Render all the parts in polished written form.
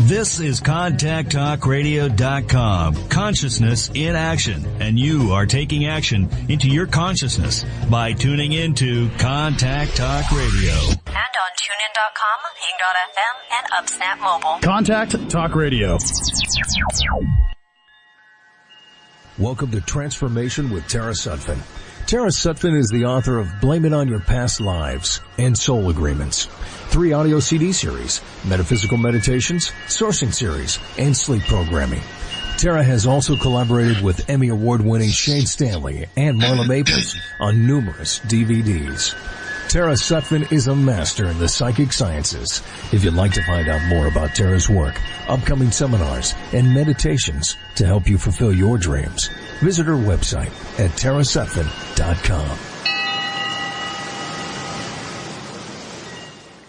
This is ContactTalkRadio.com. Consciousness in action. And you are taking action into your consciousness by tuning into Contact Talk Radio. And on TuneIn.com, Ping.fm, and UpSnap Mobile. Contact Talk Radio. Welcome to Transformation with Tara Sutphen. Tara Sutphen is the author of Blame It on Your Past Lives and Soul Agreements, 3 audio CD series, metaphysical meditations, sourcing series, and sleep programming. Tara has also collaborated with Emmy Award-winning Shane Stanley and Marla Maples on numerous DVDs. Tara Sutphen is a master in the psychic sciences. If you'd like to find out more about Tara's work, upcoming seminars, and meditations to help you fulfill your dreams, visit her website at tarasutphen.com.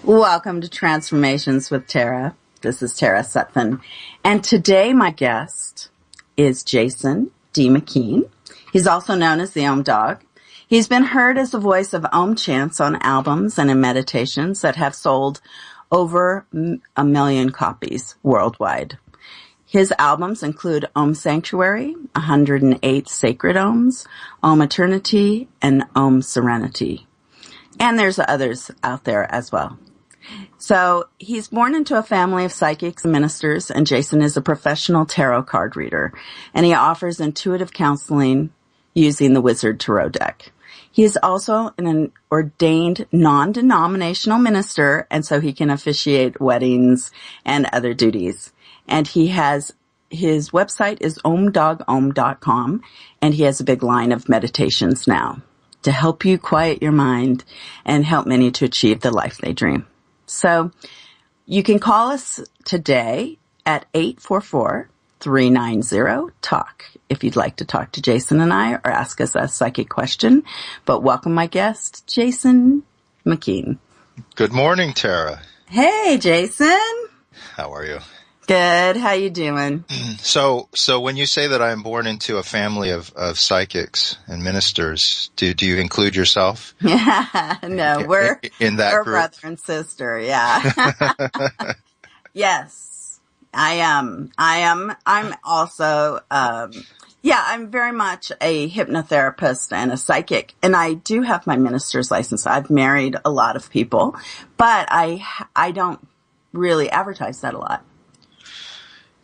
Welcome to Transformations with Tara. This is Tara Sutphen. And today my guest is Jason D. McKean. He's also known as the Om Dog. He's been heard as the voice of Om chants on albums and in meditations that have sold over 1 million copies worldwide. His albums include Om Sanctuary, 108 Sacred Ohms, Om Eternity, and Om Serenity. And there's others out there as well. So he's born into a family of psychics and ministers, and Jason is a professional tarot card reader, and he offers intuitive counseling using the Wizard Tarot deck. He is also an ordained non-denominational minister, and so he can officiate weddings and other duties. And he has, his website is omdogom.com, and he has a big line of meditations now to help you quiet your mind and help many to achieve the life they dream. So you can call us today at 844-390-TALK if you'd like to talk to Jason and I or ask us a psychic question. But welcome my guest, Jason McKean. Good morning, Tara. Hey, Jason. How are you? Good. How you doing? So when you say that I am born into a family of psychics and ministers, do you include yourself? Yeah, no, we're in that group? Brother and sister. Yeah. Yes, I am. I'm also, I'm very much a hypnotherapist and a psychic, and I do have my minister's license. I've married a lot of people, but I don't really advertise that a lot.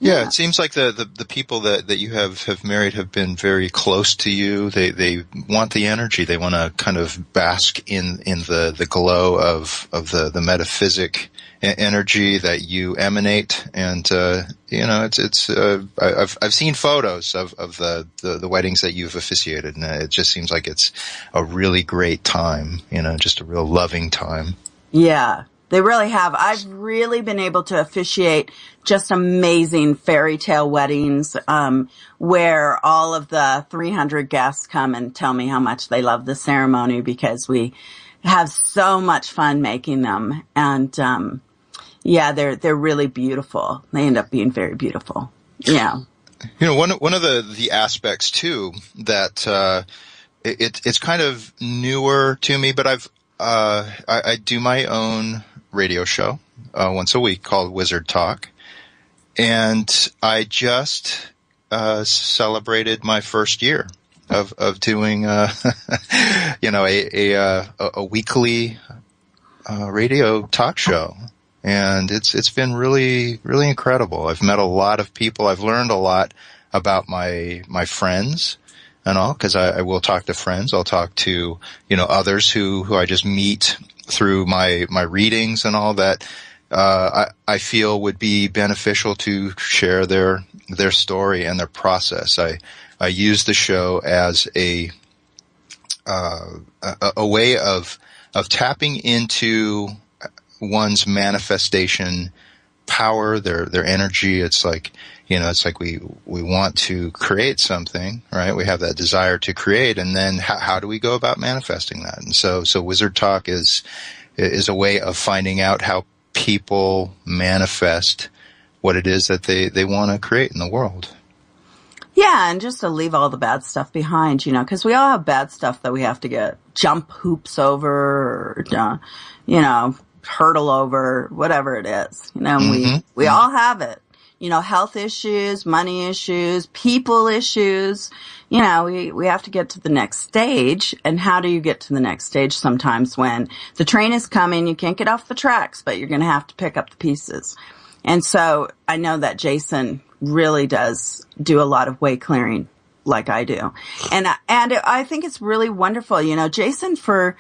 Yeah, it seems like the people that you have married have been very close to you. They want the energy. They want to kind of bask in the glow of the metaphysic energy that you emanate. And I've seen photos of the weddings that you've officiated, and it just seems like it's a really great time. Just a real loving time. Yeah. They really have. I've really been able to officiate just amazing fairy tale weddings, where all of the 300 guests come and tell me how much they love the ceremony because we have so much fun making them. And, they're really beautiful. They end up being very beautiful. Yeah. One of the aspects too that, it's kind of newer to me, but I do my own radio show once a week called Wizard Talk, and I just celebrated my first year of doing a weekly radio talk show, and it's been really really incredible. I've met a lot of people. I've learned a lot about my friends and all, because I will talk to friends. I'll talk to others who I just meet through my readings and all that. I feel would be beneficial to share their story and their process. I use the show as a way of tapping into one's manifestation power, their energy. It's like we want to create something, right? We have that desire to create, and then how do we go about manifesting that? And so Wizard Talk is a way of finding out how people manifest what it is that they want to create in the world. Yeah, and just to leave all the bad stuff behind, because we all have bad stuff that we have to jump hoops over, or, hurdle over, whatever it is. And we all have it. Health issues, money issues, people issues. We have to get to the next stage. And how do you get to the next stage sometimes when the train is coming, you can't get off the tracks, but you're going to have to pick up the pieces. And so I know that Jason really does do a lot of way clearing like I do. And I think it's really wonderful. Jason for,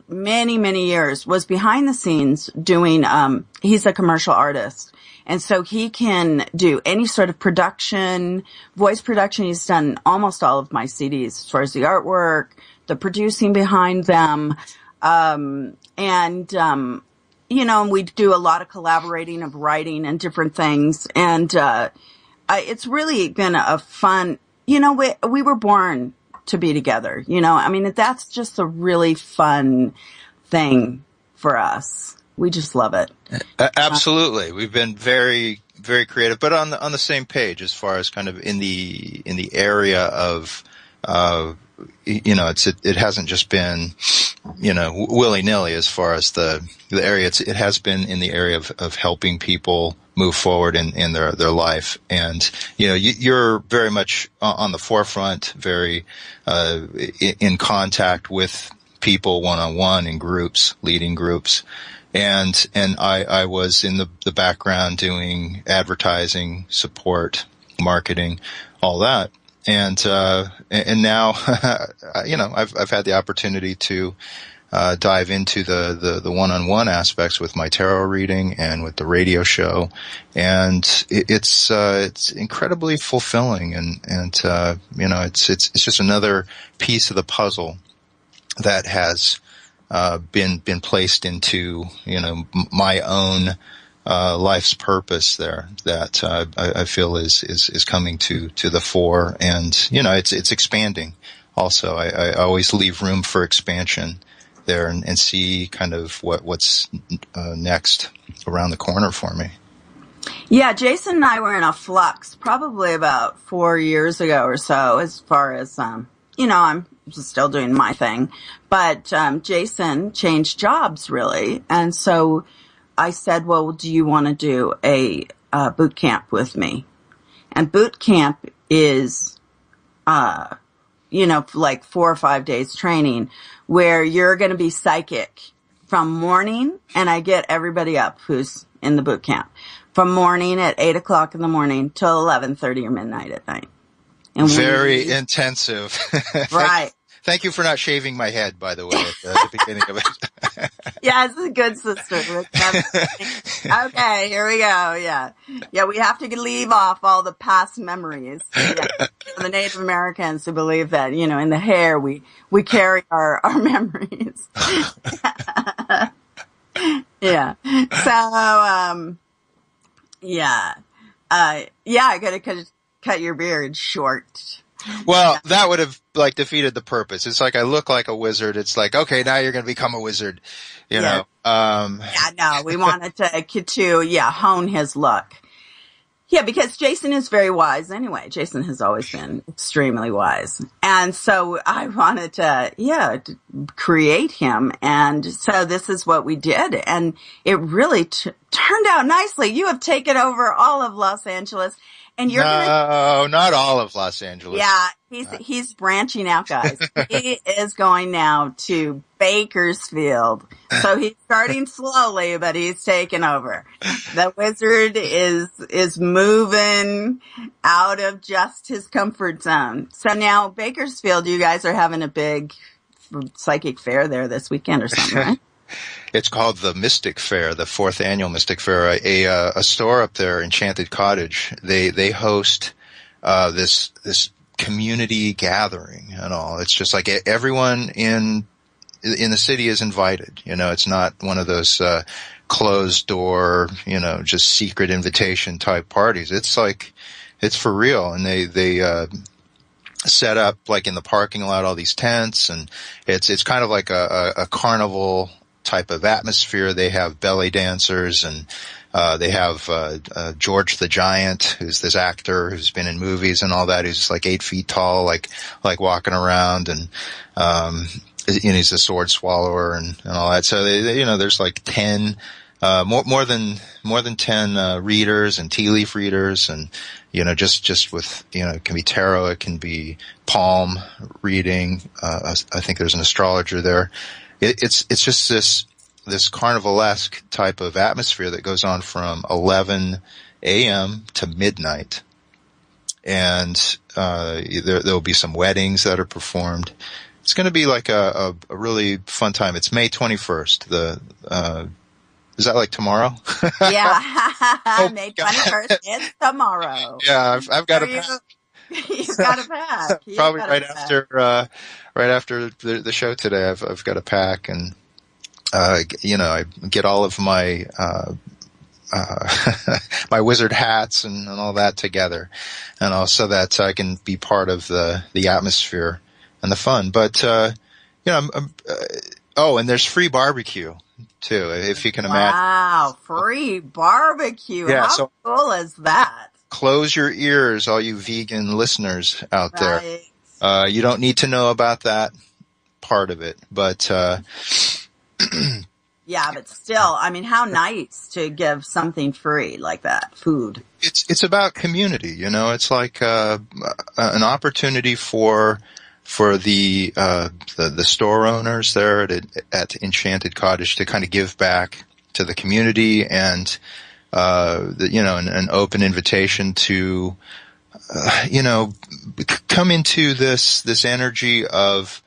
many, many years was behind the scenes doing, he's a commercial artist. And so he can do any sort of production, voice production. He's done almost all of my CDs as far as the artwork, the producing behind them. And we do a lot of collaborating of writing and different things. And, it's really been a fun, we were born to be together, that's just a really fun thing for us. We just love it. Absolutely. We've been very, very creative, but on the same page as far as kind of in the area of, it hasn't just been, willy-nilly as far as the area. It has been in the area of helping people move forward in their life. And, you're very much on the forefront, very, in contact with people one-on-one in groups, leading groups. And I was in the background doing advertising, support, marketing, all that. And now, I've had the opportunity to, dive into the one-on-one aspects with my tarot reading and with the radio show. And it's incredibly fulfilling. And it's just another piece of the puzzle that has, been placed into, my own, life's purpose there that, I feel is coming to the fore. And, it's expanding also. I always leave room for expansion there and see kind of what's, next around the corner for me. Yeah, Jason and I were in a flux probably about 4 years ago or so as far as, I'm still doing my thing, but, Jason changed jobs really. And so I said, well, do you want to do a boot camp with me? And boot camp is, like 4 or 5 days training where you're going to be psychic from morning, and I get everybody up who's in the boot camp from morning at 8 o'clock in the morning till 11:30 or midnight at night. And very intensive. Right. Thank you for not shaving my head, by the way, at the beginning of it. Yeah, it's a good sister. Okay, here we go. Yeah. Yeah, we have to leave off all the past memories. Yeah. For the Native Americans who believe that, in the hair we carry our memories. Yeah. So, I gotta cut your beard short. Well, that would have defeated the purpose. It's like I look like a wizard. It's like, okay, now you're going to become a wizard, you know. No, we wanted to hone his look. Yeah, because Jason is very wise anyway. Jason has always been extremely wise. And so I wanted to create him. And so this is what we did. And it really turned out nicely. You have taken over all of Los Angeles. And you're not all of Los Angeles. Yeah, he's branching out, guys. He is going now to Bakersfield. So he's starting slowly, but he's taking over. The wizard is moving out of just his comfort zone. So now Bakersfield, you guys are having a big psychic fair there this weekend or something, right? It's called the Mystic Fair, the 4th annual Mystic Fair. A store up there, Enchanted Cottage, they host this community gathering and all. It's just like everyone in the city is invited. It's not one of those closed door, just secret invitation type parties. It's like it's for real, and they set up in the parking lot all these tents, and it's kind of like a carnival type of atmosphere. They have belly dancers, and they have George the Giant, who's this actor who's been in movies and all that, who's 8 feet tall, like walking around, and he's a sword swallower and all that. So there's like 10, more than 10, readers and tea leaf readers, and, just with, it can be tarot, it can be palm reading. I think there's an astrologer there. It's just this carnivalesque type of atmosphere that goes on from 11 a.m. to midnight. And, there'll be some weddings that are performed. It's going to be like a really fun time. It's May 21st. Is that like tomorrow? Yeah. May 21st is tomorrow. Yeah, I've got to pack. You've got to pack. Probably right after the show today, I've got to pack, and, I get all of my, my wizard hats and all that together, and also that I can be part of the atmosphere and the fun. But, and there's free barbecue too, if you can imagine. Wow, free barbecue. Yeah, How cool is that? Close your ears, all you vegan listeners out there. Right. You don't need to know about that part of it, but, yeah, but still, I mean, how nice to give something free like that, food. It's about community, it's like, an opportunity for the store owners there at Enchanted Cottage to kind of give back to the community, and an open invitation to come into this energy of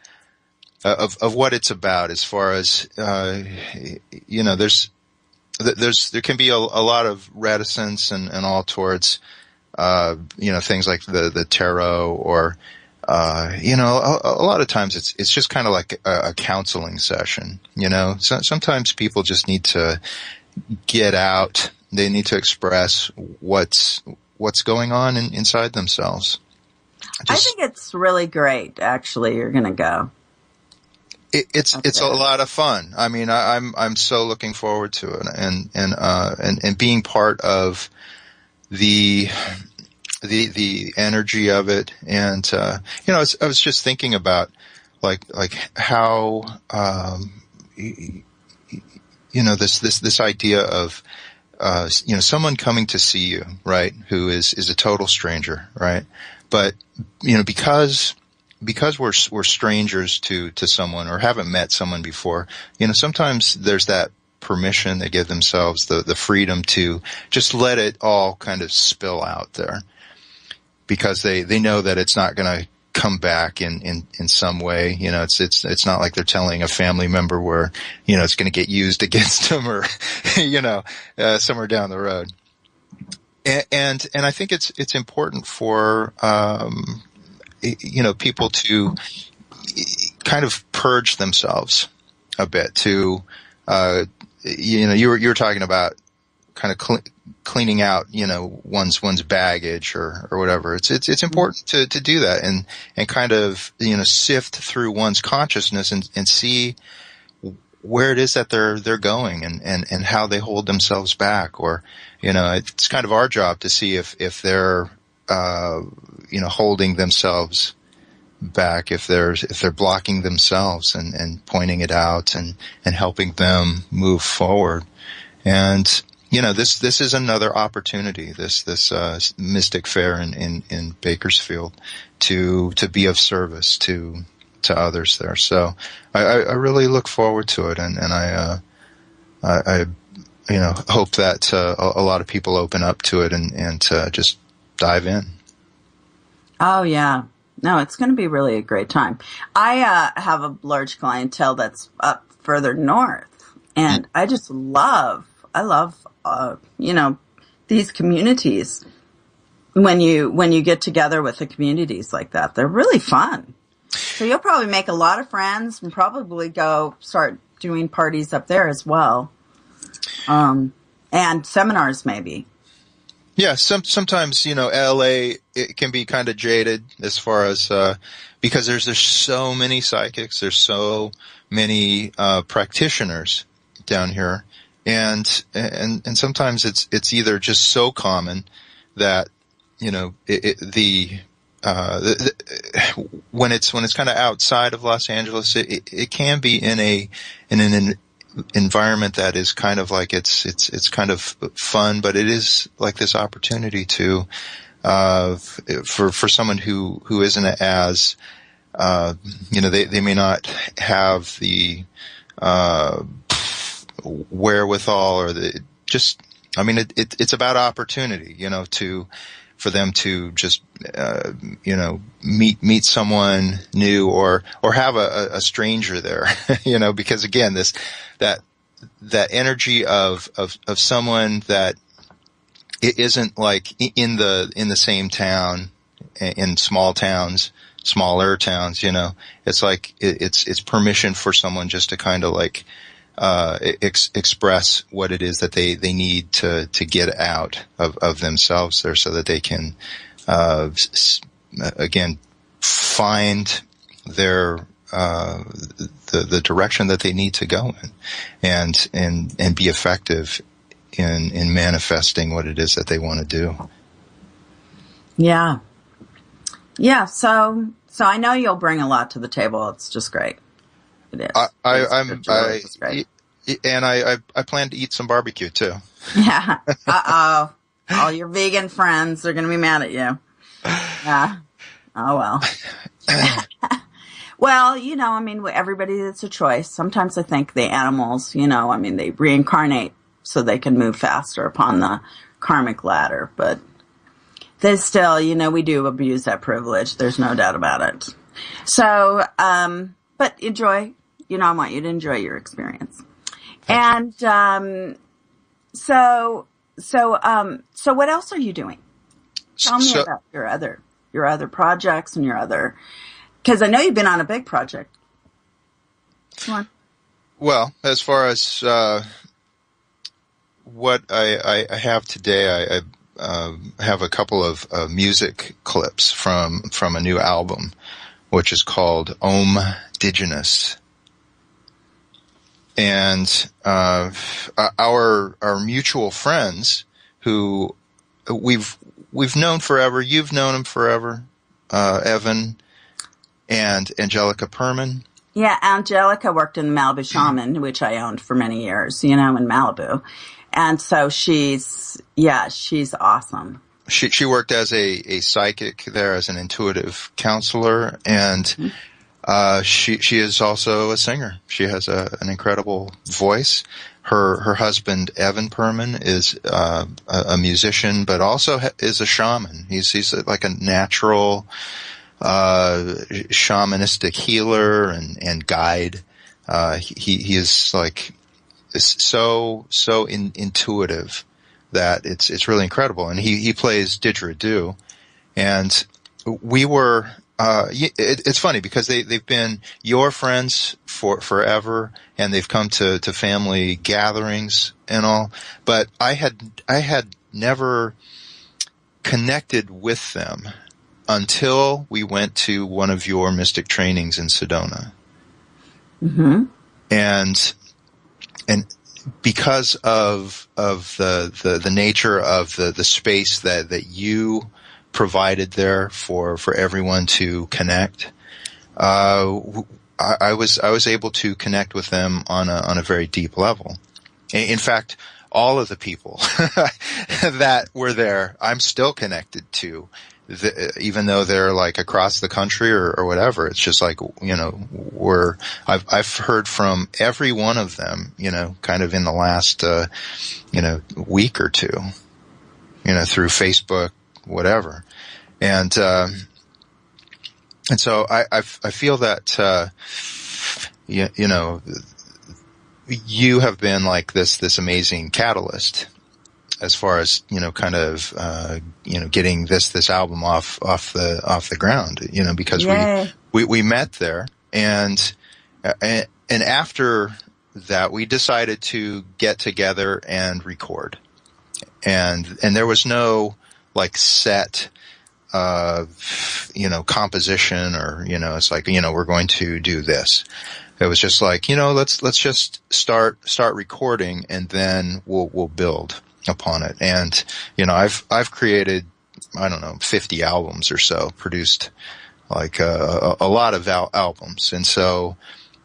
what it's about, as far as there can be a lot of reticence and all towards things like the tarot, or a lot of times it's just kind of like a counseling session. Sometimes people just need to get out. They need to express what's going on inside themselves. I think it's really great. Actually, you're going to go. It's a lot of fun. I mean, I'm so looking forward to it, and being part of the energy of it. And, I was just thinking about like how, this idea of, someone coming to see you, right, who is a total stranger, right? But, because we're strangers to someone, or haven't met someone before, sometimes there's that permission. They give themselves the freedom to just let it all kind of spill out there, because they know that it's not going to come back in some way. It's not like they're telling a family member where, it's going to get used against them, or, somewhere down the road. And I think it's important for, people to kind of purge themselves a bit, to, you were talking about kind of cleaning out, one's baggage or whatever. It's important to do that, and kind of, sift through one's consciousness and see where it is that they're going, and how they hold themselves back. Or, it's kind of our job to see if they're, holding themselves back, if they're blocking themselves, and pointing it out, and helping them move forward. And, this is another opportunity, this Mystic Fair in Bakersfield, to be of service to others there. So I really look forward to it, and I hope that a lot of people open up to it and just dive in. Oh yeah. No, it's going to be really a great time. I have a large clientele that's up further north, and I love these communities. When you get together with the communities like that, they're really fun. So you'll probably make a lot of friends, and probably go start doing parties up there as well. And seminars maybe. Yeah, sometimes, LA, it can be kind of jaded as far as, because there's so many psychics, there's so many, practitioners down here. And sometimes it's either just so common that, the when it's kind of outside of Los Angeles, it can be in an environment that is kind of like it's kind of fun, but it is like this opportunity to for someone who isn't as they may not have the wherewithal or it's about opportunity, for them to just meet someone new or have a stranger there, because again that energy of someone that it isn't like in the same town, in smaller towns, it's like it's permission for someone just to kind of like express what it is that they need to get out of themselves there, so that they can again find their the direction that they need to go in, and be effective in manifesting what it is that they want to do. Yeah. So I know you'll bring a lot to the table. It's just great. It is. I plan to eat some barbecue too. Yeah. Uh-oh. All your vegan friends are going to be mad at you. Yeah. Oh, well. Well, everybody, it's a choice. Sometimes I think the animals, they reincarnate so they can move faster upon the karmic ladder. But they still, we do abuse that privilege. There's no doubt about it. So, but enjoy. I want you to enjoy your experience. And so what else are you doing? Tell me about your other projects and because I know you've been on a big project. Come on. Well, as far as what I have today, I have a couple of music clips from a new album, which is called Om-Digenous. And our mutual friends who we've known forever, you've known them forever, Evan and Angelica Perman. Yeah, Angelica worked in the Malibu Shaman, which I owned for many years, in Malibu. And so she's awesome. She worked as a psychic there, as an intuitive counselor, and she is also a singer. She has an incredible voice. Her husband Evan Perman is a musician, but also is a shaman. He's like a natural shamanistic healer and guide. He is like so intuitive that it's really incredible. And he plays didgeridoo, and we were. It's funny because they've been your friends for forever, and they've come to family gatherings and all. But I had never connected with them until we went to one of your mystic trainings in Sedona. Mm-hmm. And because of the nature of the space that you provided there for everyone to connect, I was able to connect with them on a very deep level. In fact, all of the people that were there, I'm still connected to, even though they're like across the country or whatever. It's just like, I've heard from every one of them, kind of in the last, week or two, through Facebook, whatever. And so I feel that, you have been like this amazing catalyst as far as, kind of, getting this album off the ground, because we met there, and after that we decided to get together and record, and there was no like set, composition or, it's like, we're going to do this. It was just like, let's just start recording, and then we'll build upon it. And, I've created I don't know, 50 albums or so, produced like a lot of albums. And so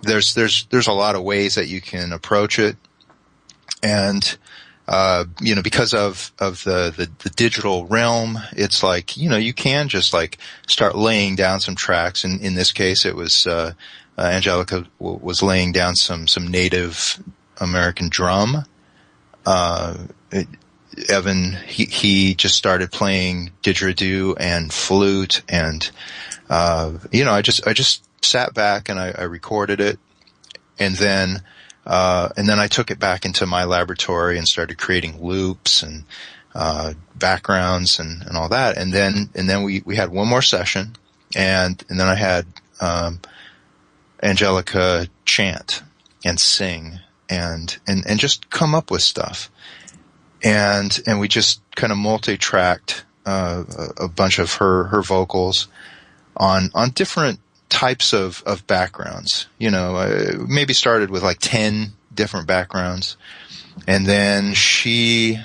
there's a lot of ways that you can approach it. And, because of the digital realm, it's like, you can just like start laying down some tracks. And in this case, it was, Angelica was laying down some Native American drum. Evan, he just started playing didgeridoo and flute, and I just sat back and I recorded it, and then I took it back into my laboratory and started creating loops and backgrounds and all that, and then we had one more session, and then I had Angelica chant and sing and just come up with stuff. And we just kind of multi-tracked a bunch of her vocals on different types of backgrounds. Maybe started with like 10 different backgrounds, and then she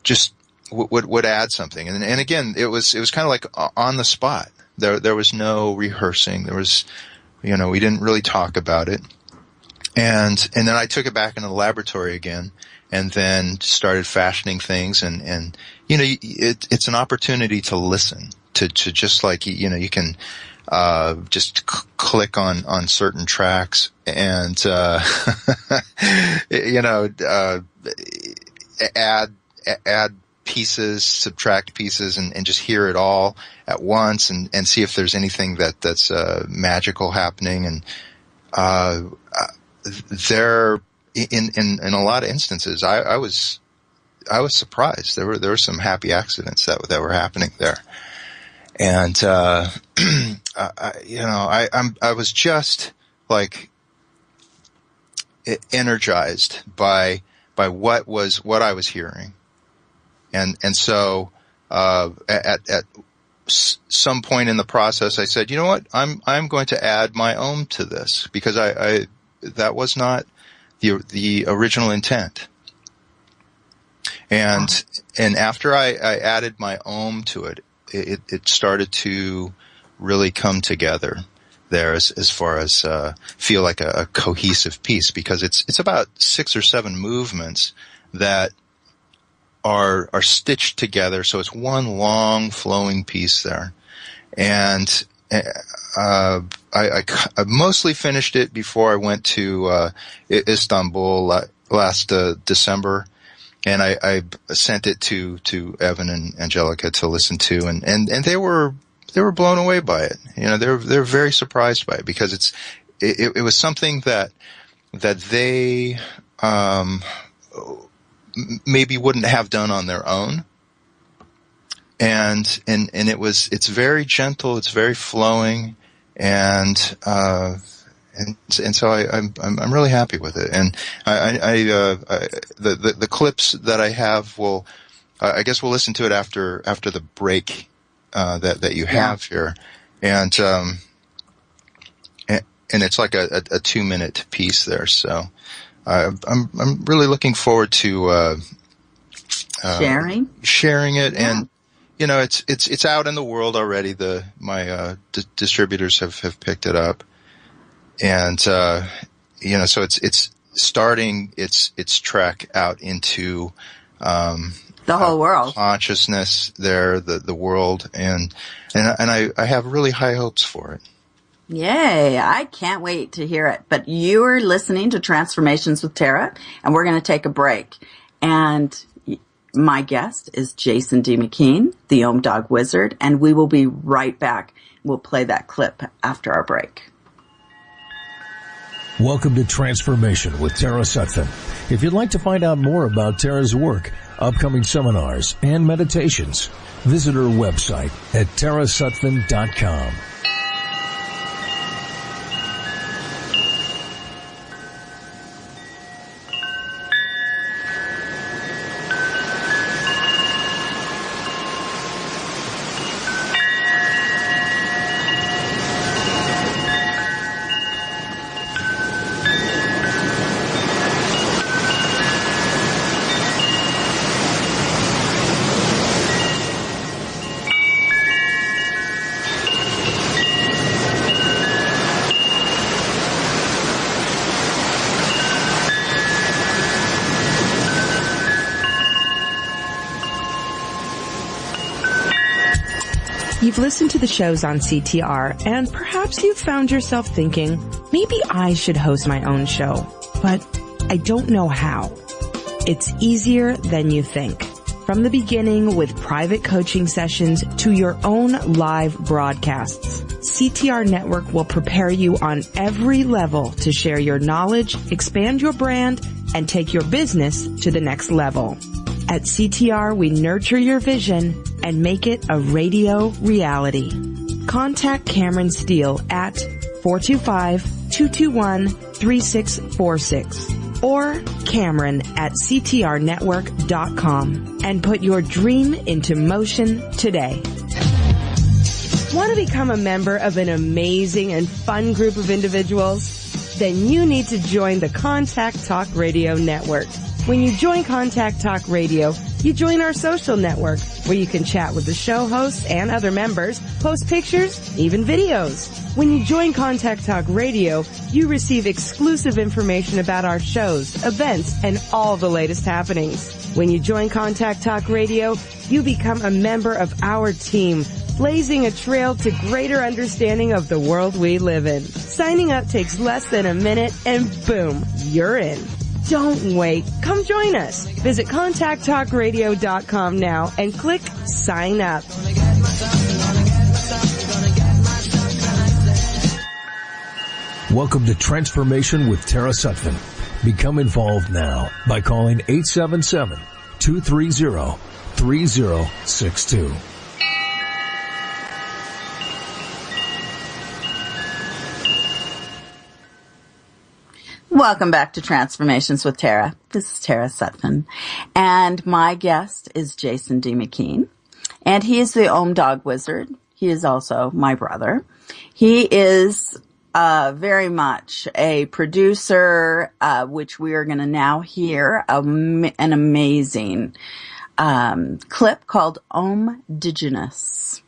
just would add something. And again, it was kind of like on the spot. There was no rehearsing. There was, we didn't really talk about it. And then I took it back into the laboratory again, and then started fashioning things, and it's an opportunity to listen, to just like, you can just click on certain tracks and add pieces, subtract pieces, and just hear it all at once, and see if there's anything that's magical happening. And there, in a lot of instances, I was surprised. There were some happy accidents that were happening there, and I was just like energized by what I was hearing, and so at some point in the process, I said, you know what, I'm going to add my own to this, because that was not the original intent. And after I added my own to it, it started to really come together there as far as feel like a cohesive piece, because it's about 6 or 7 movements that are stitched together, so it's one long flowing piece there. And I mostly finished it before I went to Istanbul last December, and I sent it to Evan and Angelica to listen to, and they were blown away by it. They're very surprised by it, because it was something that they maybe wouldn't have done on their own. And it's very gentle, it's very flowing, and so I'm really happy with it. And the clips that I have I guess we'll listen to it after the break that you have here, and it's like a 2-minute piece there. So I'm really looking forward to sharing it. Yeah. And it's out in the world already. My distributors have picked it up, and so it's starting its trek out into the whole world, consciousness there, the world, and I have really high hopes for it. Yay! I can't wait to hear it. But you are listening to Transformations with Tara, and we're going to take a break. And my guest is Jason D. McKean, the Ohm Dog Wizard, and we will be right back. We'll play that clip after our break. Welcome to Transformation with Tara Sutphen. If you'd like to find out more about Tara's work, upcoming seminars, and meditations, visit her website at tarasutphen.com. You've listened to the shows on CTR, and perhaps you've found yourself thinking, maybe I should host my own show, but I don't know how. It's easier than you think. From the beginning with private coaching sessions to your own live broadcasts, CTR Network will prepare you on every level to share your knowledge, expand your brand, and take your business to the next level. At CTR, we nurture your vision and make it a radio reality. Contact Cameron Steele at 425-221-3646 or Cameron at ctrnetwork.com and put your dream into motion today. Want to become a member of an amazing and fun group of individuals? Then you need to join the Contact Talk Radio Network. When you join Contact Talk Radio, you join our social network where you can chat with the show hosts and other members, post pictures, even videos. When you join Contact Talk Radio, you receive exclusive information about our shows, events, and all the latest happenings. When you join Contact Talk Radio, you become a member of our team, blazing a trail to greater understanding of the world we live in. Signing up takes less than a minute and boom, you're in. Don't wait. Come join us. Visit contacttalkradio.com now and click sign up. Welcome to Transformation with Tara Sutphen. Become involved now by calling 877-230-3062. Welcome back to Transformations with Tara. This is Tara Sutphen. And my guest is Jason D. McKean. And he is the Ohm Dog Wizard. He is also my brother. He is very much a producer, which we are going to now hear an amazing clip called Ohmdigenous.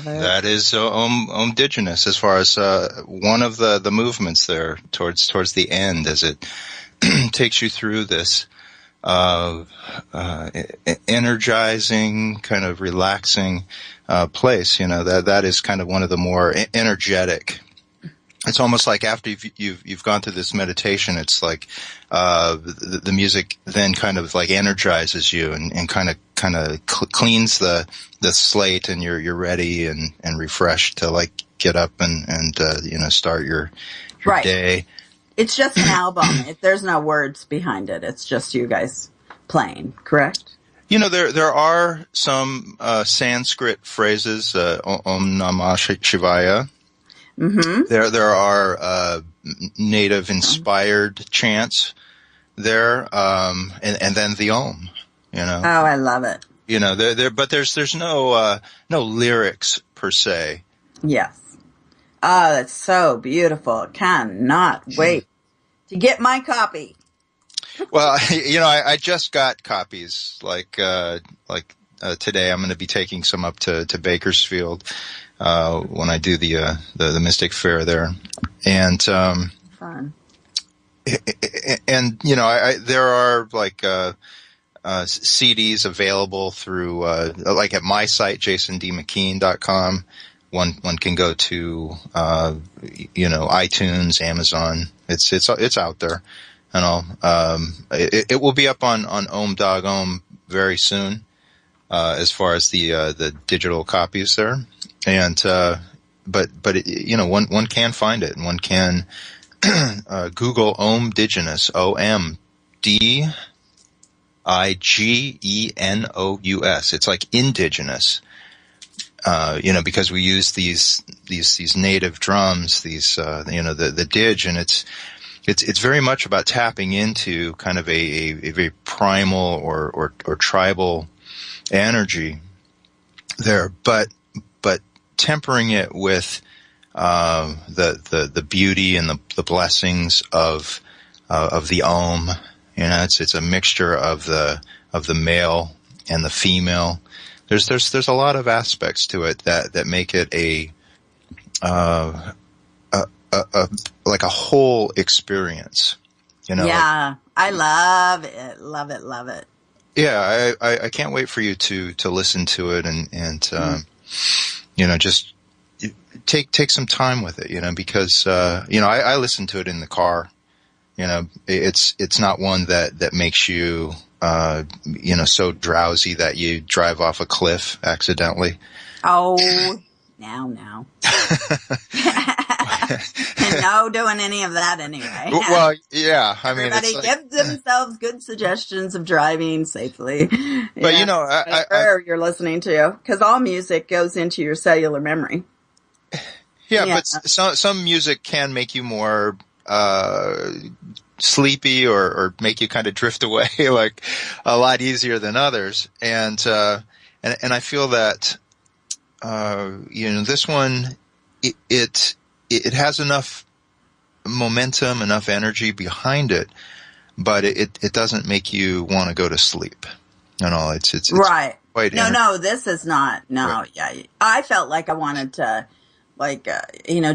That is Ohmdigenous as far as one of the movements there towards the end as it takes you through this energizing, kind of relaxing place. You know, that is kind of one of the more energetic. It's almost like after you've gone through this meditation, it's like the music then kind of like energizes you and kind of kind of cleans the slate, and you're ready and refreshed to like get up and start your right. day. It's just an album. There's no words behind it. It's just you guys playing, correct? There are some Sanskrit phrases, Om Namah Shivaya. Mm-hmm. There are native inspired chants there, and then the Om. Oh, I love it. But there's no lyrics per se. Yes. Oh, that's so beautiful. Cannot wait to get my copy. Well, I just got copies. Like today, I'm going to be taking some up to Bakersfield when I do the Mystic Fair there, and fun. And there are like CDs available through like at my site jasondmckean.com. One can go to iTunes, Amazon. It's out there. And all. It will be up on Om very soon, as far as the digital copies there. And, but one can find it, and one can, Google Omdigenous, OMDIGENOUS. It's like indigenous, because we use these native drums, the dig, and it's very much about tapping into kind of a very primal or tribal energy there, but tempering it with the beauty and the blessings of the Om. It's a mixture of the male and the female. There's a lot of aspects to it that make it like a whole experience, Yeah, I love it. Yeah, I can't wait for you to listen to it and just take some time with it, because I listen to it in the car. It's not one that makes you so drowsy that you drive off a cliff accidentally. Oh, now. No doing any of that anyway. Well, yeah. I mean, everybody give themselves good suggestions of driving safely. But you're listening to, because all music goes into your cellular memory. Yeah, but some music can make you more sleepy or make you kind of drift away like a lot easier than others. And I feel that this one it has enough momentum, enough energy behind it, but it doesn't make you want to go to sleep. It's right. Quite no, this is not. No, right. Yeah, I felt like I wanted to,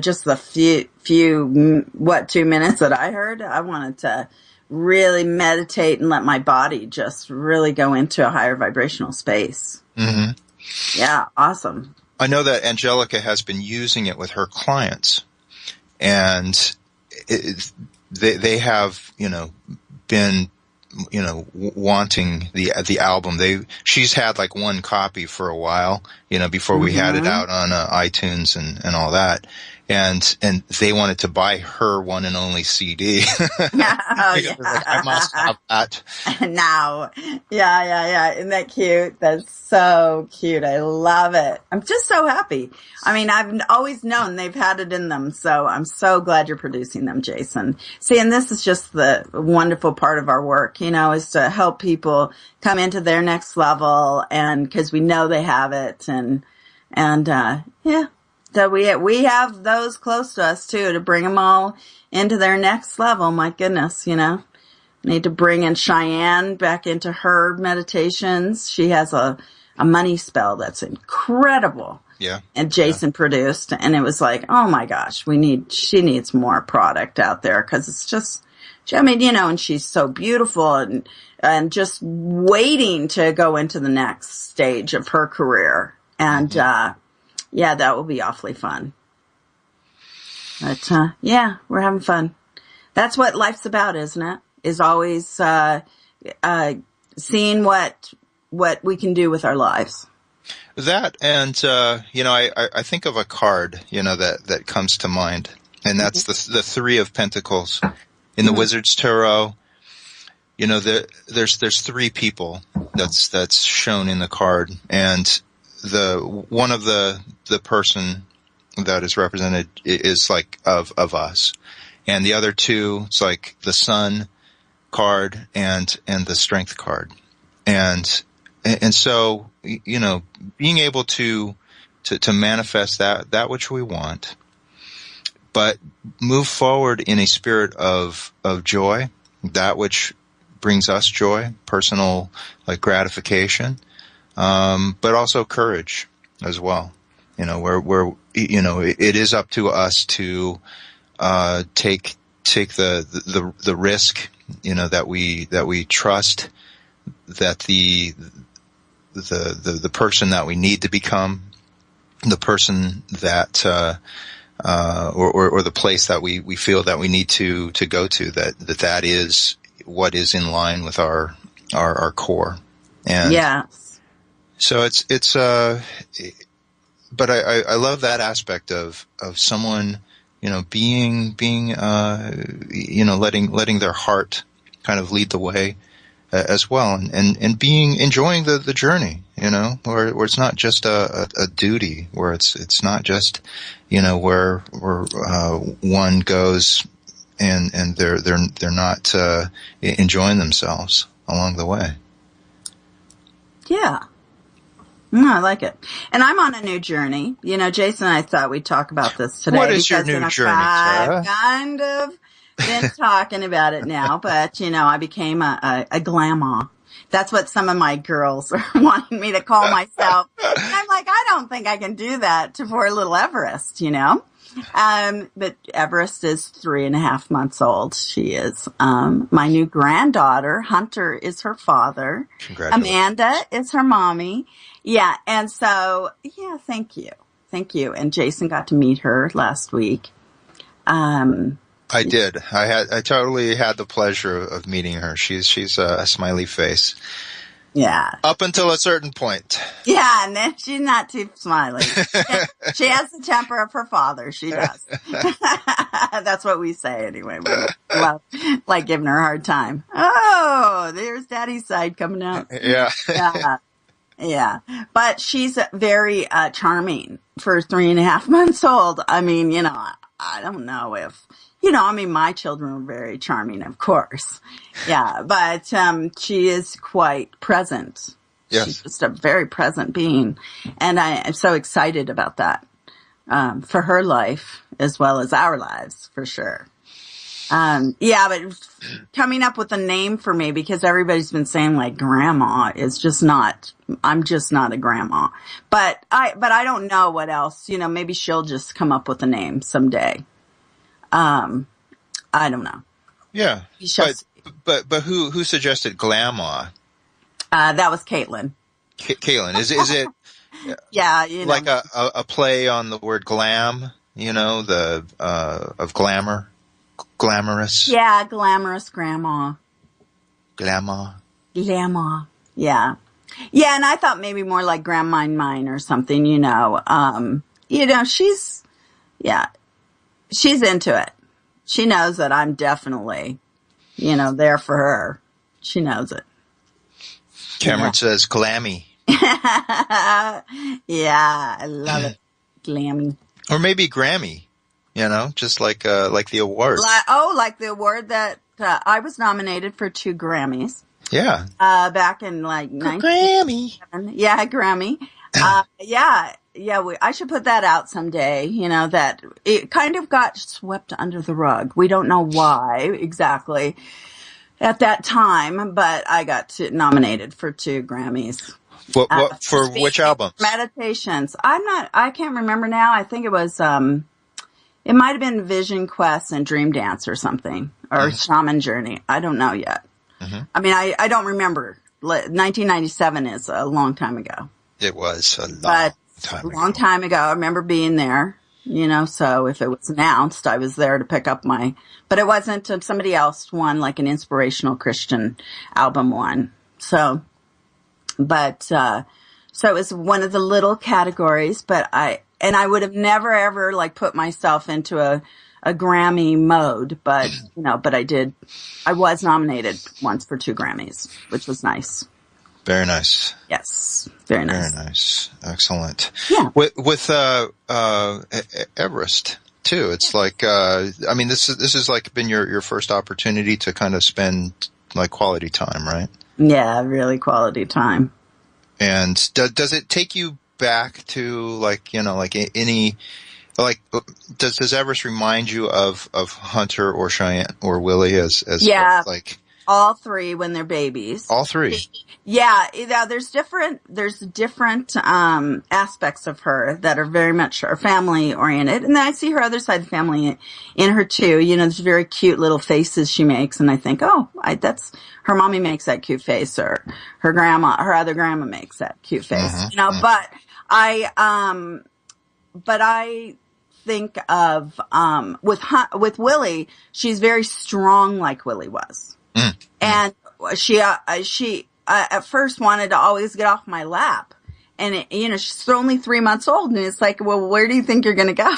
just the few 2 minutes that I heard, I wanted to really meditate and let my body just really go into a higher vibrational space. Mm-hmm. Yeah, awesome. I know that Angelica has been using it with her clients, and they have, been, wanting the album. She's had like one copy for a while, before we had it out on iTunes and all that. And they wanted to buy her one and only CD. Yeah. I must have that. Now. Yeah. Isn't that cute? That's so cute. I love it. I'm just so happy. I mean, I've always known they've had it in them, so I'm so glad you're producing them, Jason. See, and this is just the wonderful part of our work, is to help people come into their next level, and because we know they have it, and yeah. So we have those close to us too, to bring them all into their next level. My goodness, need to bring in Cheyenne back into her meditations. She has a money spell that's incredible. Yeah. And Jason produced, and it was like, oh my gosh, she needs more product out there, because it's just, and she's so beautiful and just waiting to go into the next stage of her career. And, yeah, that will be awfully fun. But, yeah, we're having fun. That's what life's about, isn't it? Is always, seeing what what we can do with our lives. That, and I think of a card, that comes to mind, and that's the Three of Pentacles in the Wizard's Tarot. There's three people that's shown in the card, and one of the person that is represented is like of us, and the other two, it's like the Sun card and the Strength card, and so being able to manifest that which we want, but move forward in a spirit of joy, that which brings us joy, personal gratification, but also courage as well. Where it is up to us to take the risk, that we trust that the person that we need to become, the person that or the place that we feel that we need to go to, that is what is in line with our core. And so but I love that aspect of someone, being letting their heart kind of lead the way as well, and enjoying the journey, where it's not just a duty, where it's not just, where one goes and they're not enjoying themselves along the way. Yeah. No, I like it. And I'm on a new journey. Jason and I thought we'd talk about this today. What is your new journey, Tara? I've kind of been talking about it now, but, I became a glamour. That's what some of my girls are wanting me to call myself. And I'm like, I don't think I can do that for little Everest, But Everest is 3.5 months old. She is. My new granddaughter, Hunter, is her father. Congratulations. Amanda is her mommy. Yeah. And so, thank you. Thank you. And Jason got to meet her last week. I did. I totally had the pleasure of meeting her. She's a smiley face. Yeah. Up until a certain point. Yeah, and then she's not too smiley. She has the temper of her father. She does. That's what we say anyway. We love, giving her a hard time. Oh, there's Daddy's side coming out. Yeah. Yeah. But she's very charming for 3.5 months old. I mean, I don't know if, my children were very charming, of course. Yeah, but she is quite present. Yes. She's just a very present being. And I am so excited about that for her life as well as our lives, for sure. But coming up with a name for me, because everybody's been saying grandma is just not, I'm just not a grandma. But I don't know what else, maybe she'll just come up with a name someday. I don't know. Yeah. But who suggested Glamma? That was Caitlin. Caitlin, is it? Yeah, like a play on the word glam, of glamour, glamorous. Yeah, glamorous grandma. Glamour. Yeah. Yeah, and I thought maybe more like Grandma Mine or something, she's into it. She knows that I'm definitely, there for her. She knows it. Cameron says glammy. Yeah, I love it. Glammy. Or maybe Grammy, just like the award. Like the award that I was nominated for 2 Grammys. Yeah. Back in Grammy. Yeah, Grammy. I should put that out someday, that it kind of got swept under the rug. We don't know why exactly at that time, but I got nominated for 2 Grammys. What for which album? Meditations. I can't remember now. I think it was, it might have been Vision Quest and Dream Dance or something, or Shaman Journey. I don't know yet. Mm-hmm. I mean, I don't remember. 1997 is a long time ago. It was a long time ago. I remember being there, so if it was announced, I was there to pick up but it wasn't, somebody else won, like an inspirational Christian album one. So, But, so it was one of the little categories, but I would have never ever like put myself into a Grammy mode, but, but I was nominated once for 2 Grammys, which was nice. Very nice. Yes. Very nice. Very nice. Excellent. Yeah. With Everest too, it's like, this is like been your first opportunity to kind of spend like quality time, right? Yeah, really quality time. And does it take you back to like, any, like, does Everest remind you of Hunter or Cheyenne or Willie as like all 3 when they're babies? All 3. Yeah, there's different aspects of her that are very much are family oriented, and then I see her other side of the family in her too. There's very cute little faces she makes, and I think, that's her mommy makes that cute face, or her other grandma makes that cute face. Mm-hmm. But I think of with Willie, she's very strong like Willie was. And she at first wanted to always get off my lap. And she's only 3 months old, and it's like, well, where do you think you're going to go?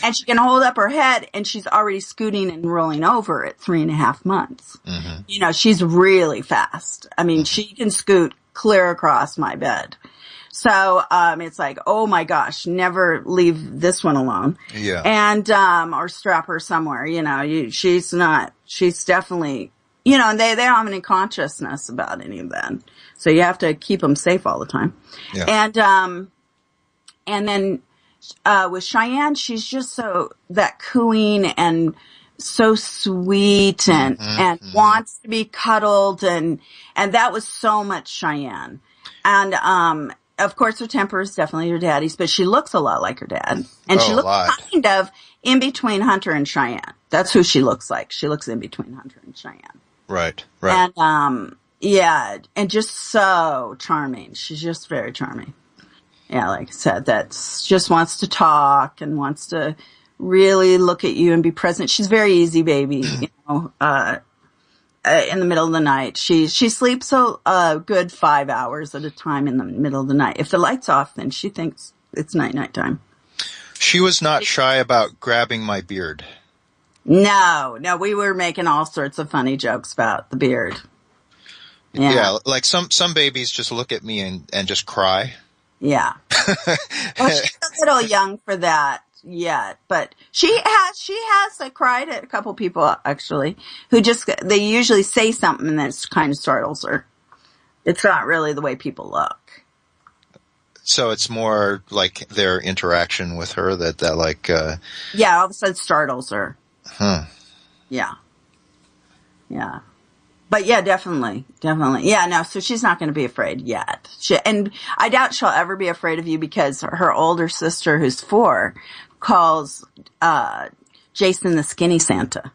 And she can hold up her head, and she's already scooting and rolling over at 3.5 months. Mm-hmm. She's really fast. I mean, she can scoot clear across my bed. So, it's like, oh my gosh, never leave this one alone. Yeah. And, or strap her somewhere, she's definitely, and they don't have any consciousness about any of that. So you have to keep them safe all the time. Yeah. And then, with Cheyenne, she's just so, that cooing and so sweet and wants to be cuddled, and that was so much Cheyenne. And, of course, her temper is definitely her daddy's, but she looks a lot like her dad. And she looks kind of in between Hunter and Cheyenne. That's who she looks like. She looks in between Hunter and Cheyenne. Right. And, and just so charming. She's just very charming. Yeah, like I said, just wants to talk and wants to really look at you and be present. She's very easy baby, in the middle of the night. She sleeps a good 5 hours at a time in the middle of the night. If the light's off, then she thinks it's night time. She was not shy about grabbing my beard. No, we were making all sorts of funny jokes about the beard. Yeah, like some babies just look at me and just cry. Yeah. Well, she's a little young for that yet, but she has cried at a couple people actually who they usually say something that kind of startles her. It's not really the way people look. So it's more like their interaction with her that like yeah, all of a sudden startles her. Yeah. But yeah, definitely. Yeah, no, so she's not going to be afraid yet. And I doubt she'll ever be afraid of you because her older sister, who's 4, calls Jason the Skinny Santa.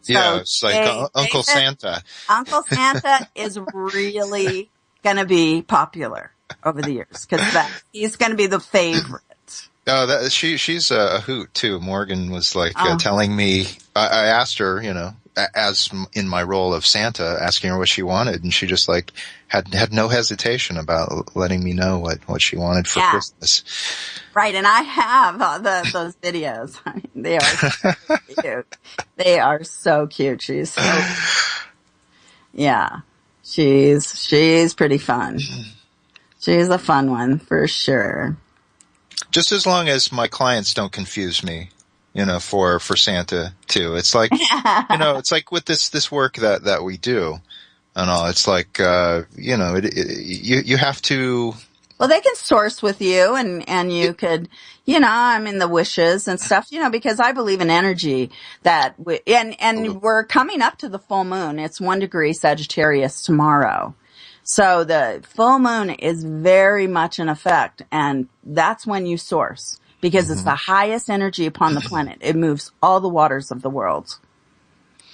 Yeah, So it's like Uncle Santa. Uncle Santa is really going to be popular over the years because he's going to be the favorite. Oh, she's a hoot too. Morgan was like telling me. I asked her, as in my role of Santa, asking her what she wanted, and she just like had no hesitation about letting me know what she wanted for Christmas. Right, and I have those videos. I mean, they are so cute. They are so cute. She's so she's pretty fun. She's a fun one for sure. Just as long as my clients don't confuse me, for Santa too. It's like, it's like with this work that we do and all, it's like, you have to. Well, they can source with you and you could, the wishes and stuff, because I believe in energy that we're coming up to the full moon. It's 1 degree Sagittarius tomorrow. So the full moon is very much in effect, and that's when you source because it's the highest energy upon the planet. It moves all the waters of the world.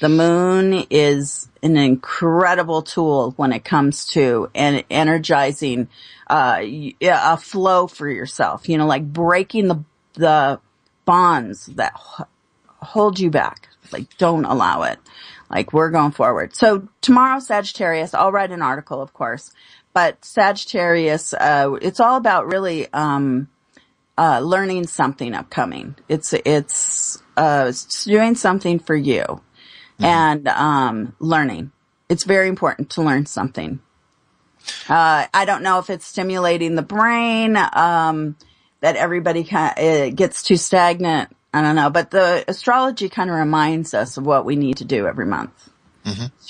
The moon is an incredible tool when it comes to energizing a flow for yourself, like breaking the bonds that hold you back. Like, don't allow it. Like, we're going forward. So tomorrow, Sagittarius, I'll write an article, of course, but Sagittarius, it's all about really, learning something upcoming. It's doing something for you and, learning. It's very important to learn something. I don't know if it's stimulating the brain, that everybody gets too stagnant. I don't know, but the astrology kind of reminds us of what we need to do every month. It's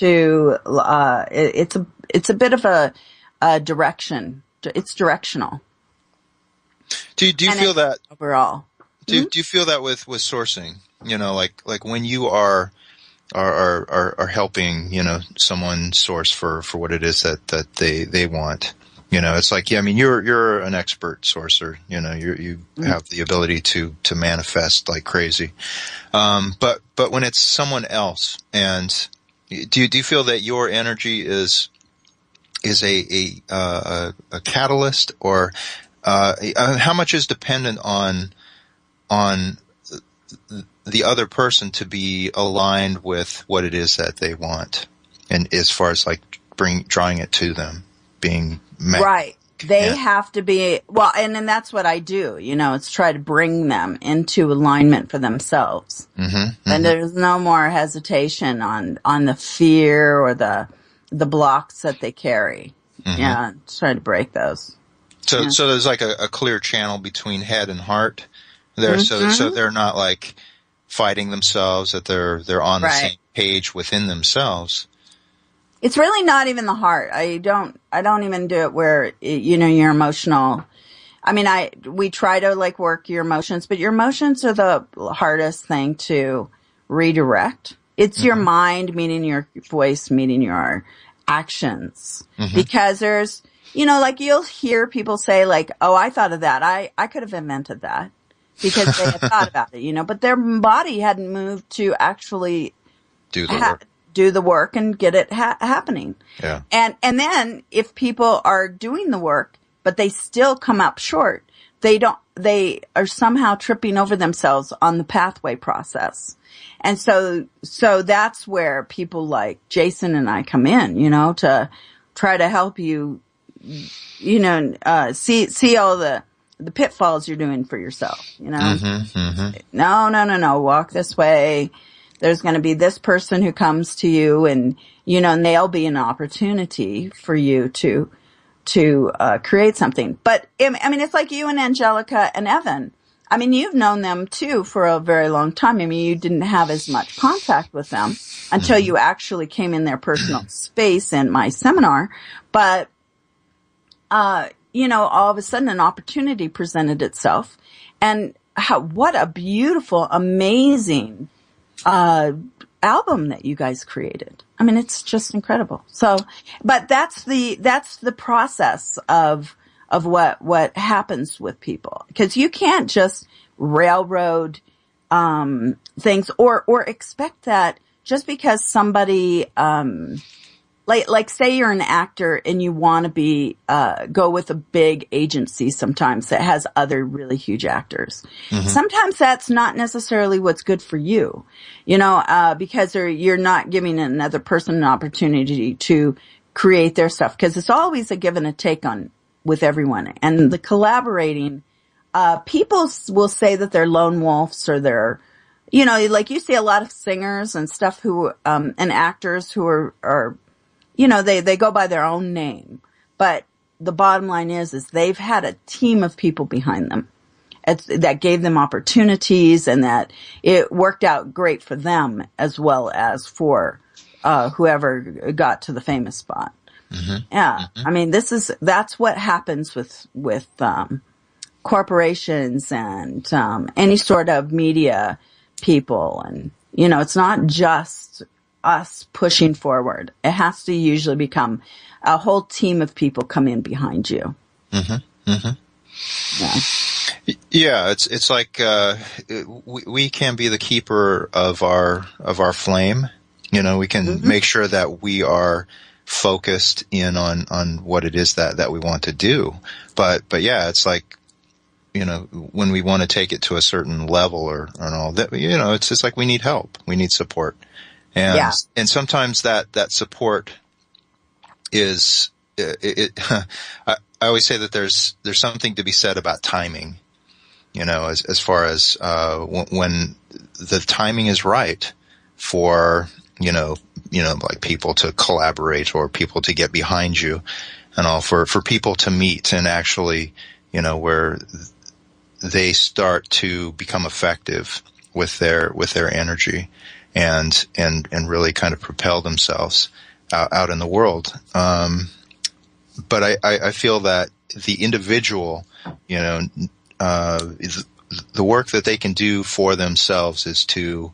a bit of a direction. It's directional. Do you feel that overall? Do you feel that with sourcing? You know, like when you are helping, you know, someone source for what it is that they want. You know, it's like, yeah, I mean, you're an expert sourcer. You know, you have the ability to manifest like crazy. But when it's someone else, and do you feel that your energy is a catalyst, or how much is dependent on the other person to be aligned with what it is that they want, and as far as like drawing it to them, being right. They have to be, well, and then that's what I do, you know, it's try to bring them into alignment for themselves. And there's no more hesitation on the fear or the blocks that they carry. Yeah, try to break those. So there's like a clear channel between head and heart there. So they're not like fighting themselves, that they're on the same page within themselves. It's really not even the heart. I don't even do it where, you know, you're emotional. I mean, we try to like work your emotions, but your emotions are the hardest thing to redirect. It's your mind meeting your voice, meeting your actions. Because there's, you know, like you'll hear people say like, oh, I thought of that. I could have invented that because they had thought about it, you know, but their body hadn't moved to actually do the work and get it happening. Yeah. And then if people are doing the work, but they still come up short, they are somehow tripping over themselves on the pathway process. And so that's where people like Jason and I come in, you know, to try to help you, you know, see all the pitfalls you're doing for yourself, you know? No, walk this way. There's going to be this person who comes to you, and, you know, and they'll be an opportunity for you to create something. But I mean, it's like you and Angelica and Evan. I mean, you've known them too for a very long time. I mean, you didn't have as much contact with them until you actually came in their personal space in my seminar. But, you know, all of a sudden an opportunity presented itself, and what a beautiful, amazing album that you guys created. I mean, it's just incredible. So, but that's the process of what happens with people, because you can't just railroad things or expect that just because somebody like say you're an actor and you want to be go with a big agency sometimes that has other really huge actors. Sometimes that's not necessarily what's good for you, you know, because you're not giving another person an opportunity to create their stuff, because it's always a give and a take with everyone. And the collaborating, people will say that they're lone wolves, or they're, you know, like you see a lot of singers and stuff who and actors who are you know, they go by their own name, but the bottom line is they've had a team of people behind them that gave them opportunities, and that it worked out great for them as well as for whoever got to the famous spot. Yeah, I mean, that's what happens with corporations and any sort of media people, and you know, it's not just us pushing forward. It has to usually become a whole team of people come in behind you. Yeah, it's like we can be the keeper of our flame. You know, we can make sure that we are focused in on what it is that we want to do. But yeah, it's like, you know, when we want to take it to a certain level or all that, you know, it's just like we need help, we need support. And sometimes that support is, I always say that there's something to be said about timing, as far as, when the timing is right for, like people to collaborate or people to get behind you and all, for people to meet and actually, where they start to become effective with their energy and really kind of propel themselves out in the world. But I feel that the individual, the work that they can do for themselves is to,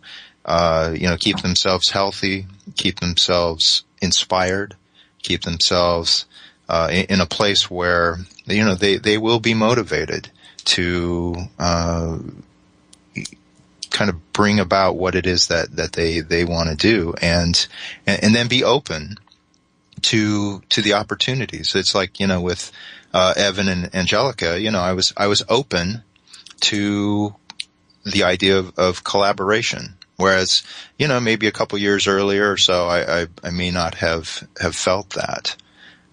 keep themselves healthy, keep themselves inspired, keep themselves, in a place where, they will be motivated to, kind of bring about what it is that they want to do and then be open to the opportunities. It's like, with, Evan and Angelica, I was open to the idea of collaboration. Whereas, maybe a couple years earlier or so, I may not have felt that.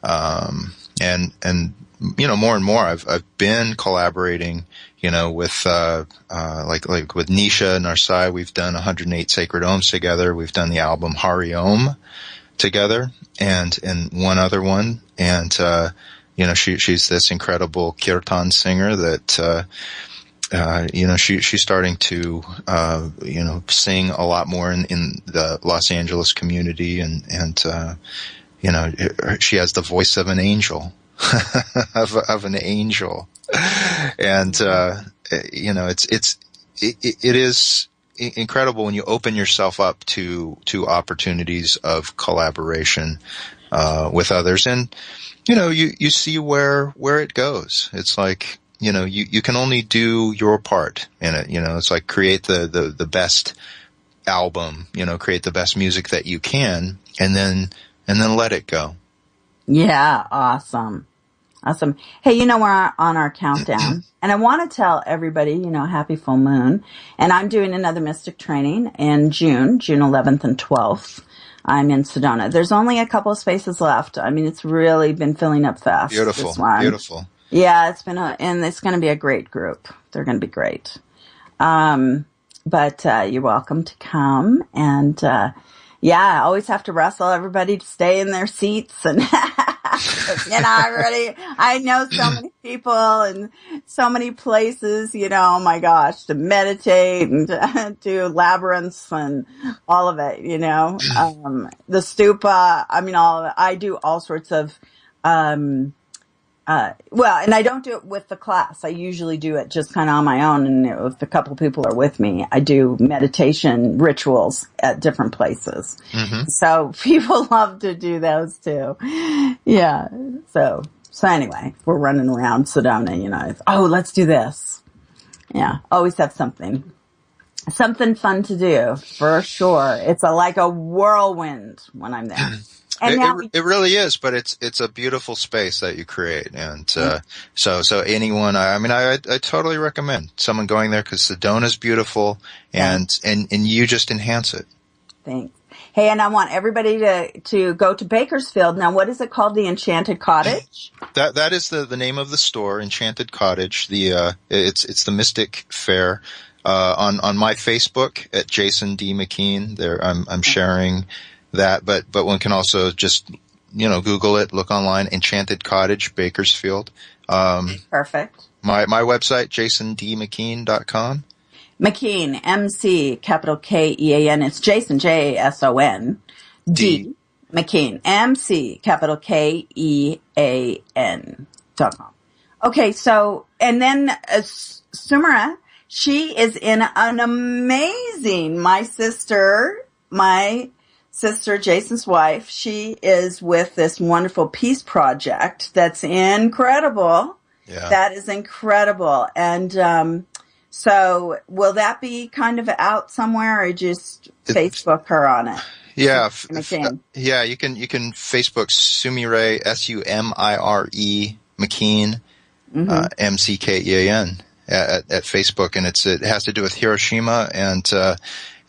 And more and more I've been collaborating, with, like with Nisha and Narsai, we've done 108 Sacred Ohms together. We've done the album Hari Om together and one other one. And, she's this incredible kirtan singer that, she's starting to, sing a lot more in the Los Angeles community and she has the voice of an angel, of an angel. And, it is incredible when you open yourself up to opportunities of collaboration, with others. And, you see where it goes. It's like, you can only do your part in it. It's like create the best album, create the best music that you can and then let it go. Yeah. Awesome. Hey, we're on our countdown and I want to tell everybody, happy full moon. And I'm doing another mystic training in June 11th and 12th. I'm in Sedona. There's only a couple of spaces left. I mean, it's really been filling up fast. Beautiful. Yeah, and it's going to be a great group. They're going to be great. But you're welcome to come. And, I always have to wrestle everybody to stay in their seats. And, I know so many people and so many places, oh my gosh, to meditate and to do labyrinths and all of it, the stupa. I mean, I do all sorts of, and I don't do it with the class. I usually do it just kind of on my own. And if a couple of people are with me, I do meditation rituals at different places. Mm-hmm. So people love to do those too. Yeah. So anyway, we're running around Sedona, let's do this. Yeah. Always have something fun to do for sure. It's like a whirlwind when I'm there. And it really is, but it's a beautiful space that you create. And, so anyone, I totally recommend someone going there because Sedona's beautiful and you just enhance it. Thanks. Hey, and I want everybody to go to Bakersfield. Now, what is it called? The Enchanted Cottage? That is the name of the store, Enchanted Cottage. It's the Mystic Fair. On my Facebook at Jason D. McKean, there, I'm sharing that, but one can also just, Google it, look online, Enchanted Cottage, Bakersfield. Perfect. My website, jasondmckean.com. McKean, M-C, capital K-E-A-N. It's Jason, Jason. D. McKean, M-C, capital K-E-A-N.com. Okay, so, and then Sumera, she is in an amazing, my sister, Jason's wife, she is with this wonderful peace project that's incredible. Yeah. That is incredible. And so will that be kind of out somewhere or just Facebook her on it? Yeah. You can Facebook Sumire, S-U-M-I-R-E, McKean, M-C-K-E-A-N at Facebook. And it has to do with Hiroshima and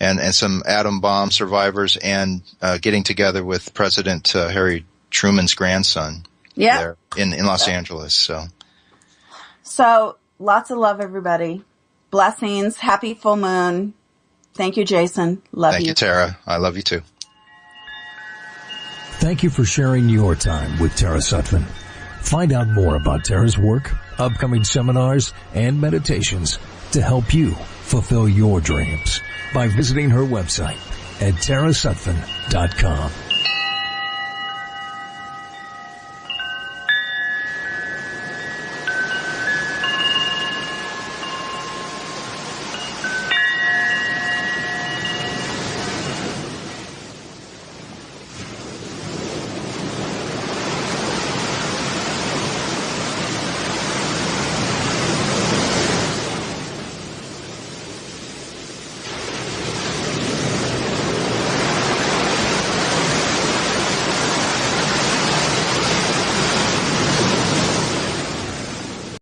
and some atom bomb survivors, and getting together with President Harry Truman's grandson there in Los Angeles. So lots of love, everybody. Blessings. Happy full moon. Thank you, Jason. Love you. Thank you, Tara. I love you too. Thank you for sharing your time with Tara Sutphen. Find out more about Tara's work, upcoming seminars, and meditations to help you fulfill your dreams by visiting her website at tarasutphen.com.